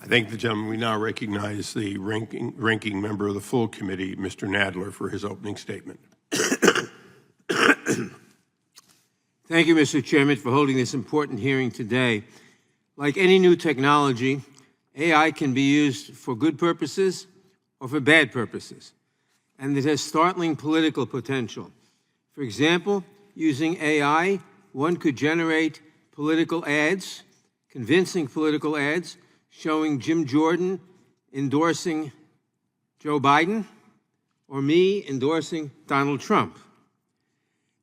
I thank the gentleman. We now recognize the ranking member of the full committee, Mr. Nadler, for his opening statement. Thank you, Mr. Chairman, for holding this important hearing today. Like any new technology, AI can be used for good purposes or for bad purposes, and it has startling political potential. For example, using AI, one could generate political ads, convincing political ads, showing Jim Jordan endorsing Joe Biden or me endorsing Donald Trump.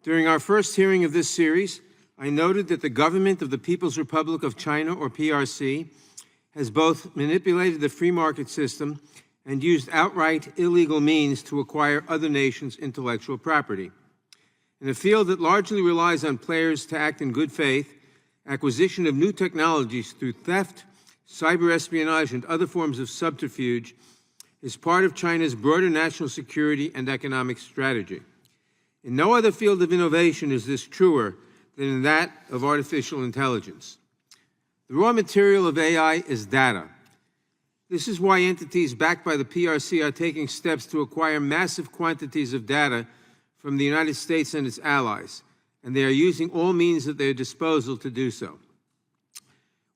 During our first hearing of this series, I noted that the government of the People's Republic of China, or PRC, has both manipulated the free market system and used outright illegal means to acquire other nations' intellectual property. In a field that largely relies on players to act in good faith, acquisition of new technologies through theft, cyber espionage, and other forms of subterfuge is part of China's broader national security and economic strategy. In no other field of innovation is this truer than in that of artificial intelligence. The raw material of AI is data. This is why entities backed by the PRC are taking steps to acquire massive quantities of data from the United States and its allies, and they are using all means at their disposal to do so.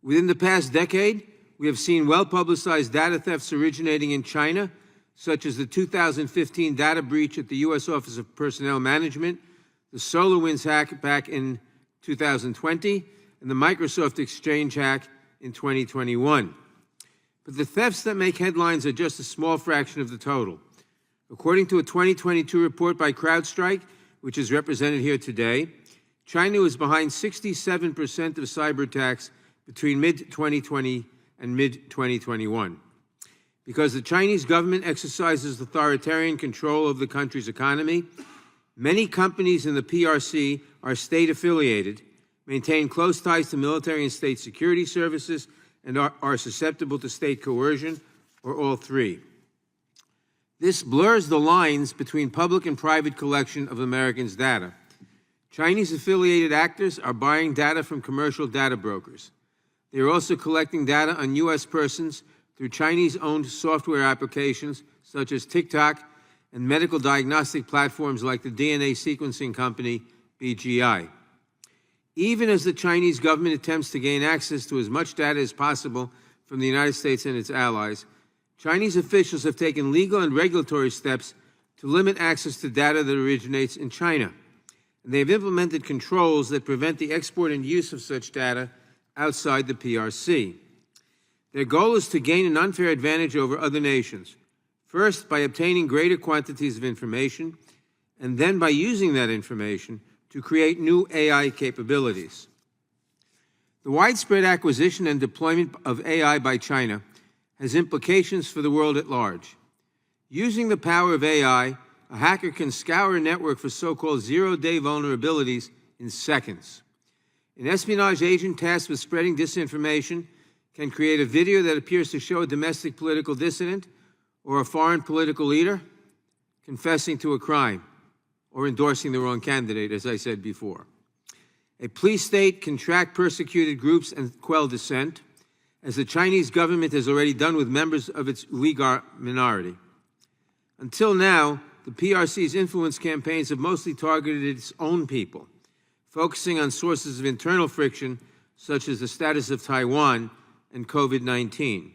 Within the past decade, we have seen well-publicized data thefts originating in China, such as the 2015 data breach at the U.S. Office of Personnel Management, the SolarWinds hack back in 2020, and the Microsoft Exchange hack in 2021. But the thefts that make headlines are just a small fraction of the total. According to a 2022 report by CrowdStrike, which is represented here today, China was behind 67% of cyber attacks between mid-2020 and mid-2021. Because the Chinese government exercises authoritarian control of the country's economy, many companies in the PRC are state-affiliated, maintain close ties to military and state security services, and are susceptible to state coercion, or all three. This blurs the lines between public and private collection of Americans' data. Chinese-affiliated actors are buying data from commercial data brokers. They are also collecting data on U.S. persons through Chinese-owned software applications such as TikTok and medical diagnostic platforms like the DNA sequencing company BGI. Even as the Chinese government attempts to gain access to as much data as possible from the United States and its allies, Chinese officials have taken legal and regulatory steps to limit access to data that originates in China. And they have implemented controls that prevent the export and use of such data outside the PRC. Their goal is to gain an unfair advantage over other nations, first by obtaining greater quantities of information, and then by using that information to create new AI capabilities. The widespread acquisition and deployment of AI by China has implications for the world at large. Using the power of AI, a hacker can scour a network for so-called zero-day vulnerabilities in seconds. An espionage agent tasked with spreading disinformation can create a video that appears to show a domestic political dissident or a foreign political leader confessing to a crime or endorsing the wrong candidate, as I said before. A police state can track persecuted groups and quell dissent, as the Chinese government has already done with members of its Uyghur minority. Until now, the PRC's influence campaigns have mostly targeted its own people, focusing on sources of internal friction, such as the status of Taiwan and COVID-19.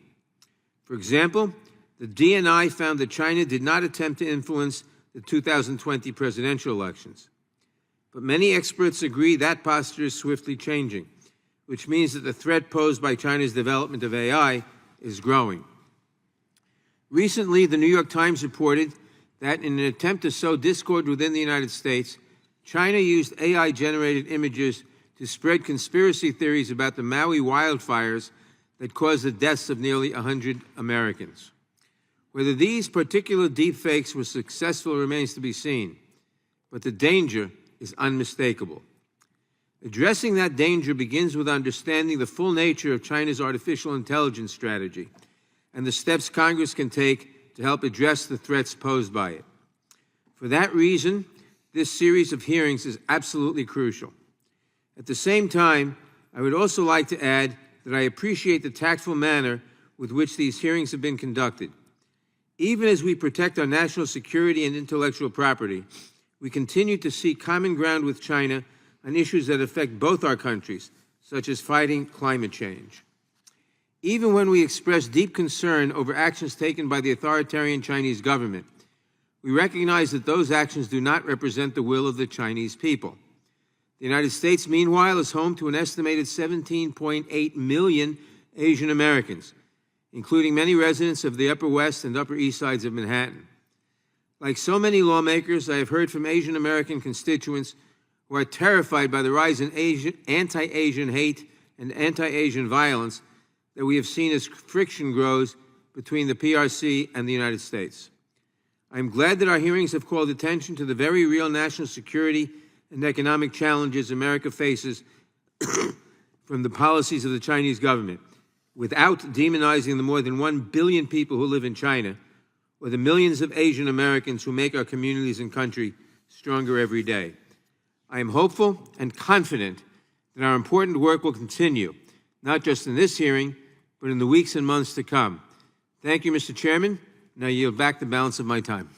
For example, the DNI found that China did not attempt to influence the 2020 presidential elections. But many experts agree that posture is swiftly changing, which means that the threat posed by China's development of AI is growing. Recently, the New York Times reported that in an attempt to sow discord within the United States, China used AI-generated images to spread conspiracy theories about the Maui wildfires that caused the deaths of nearly 100 Americans. Whether these particular deepfakes were successful remains to be seen, but the danger is unmistakable. Addressing that danger begins with understanding the full nature of China's artificial intelligence strategy and the steps Congress can take to help address the threats posed by it. For that reason, this series of hearings is absolutely crucial. At the same time, I would also like to add that I appreciate the tactful manner with which these hearings have been conducted. Even as we protect our national security and intellectual property, we continue to seek common ground with China on issues that affect both our countries, such as fighting climate change. Even when we express deep concern over actions taken by the authoritarian Chinese government, we recognize that those actions do not represent the will of the Chinese people. The United States, meanwhile, is home to an estimated 17.8 million Asian Americans, including many residents of the Upper West and Upper East Sides of Manhattan. Like so many lawmakers, I have heard from Asian American constituents who are terrified by the rise in anti-Asian hate and anti-Asian violence that we have seen as friction grows between the PRC and the United States. I am glad that our hearings have called attention to the very real national security and economic challenges America faces from the policies of the Chinese government, without demonizing the more than 1 billion people who live in China, or the millions of Asian Americans who make our communities and country stronger every day. I am hopeful and confident that our important work will continue, not just in this hearing, but in the weeks and months to come. Thank you, Mr. Chairman. Now I yield back the balance of my time.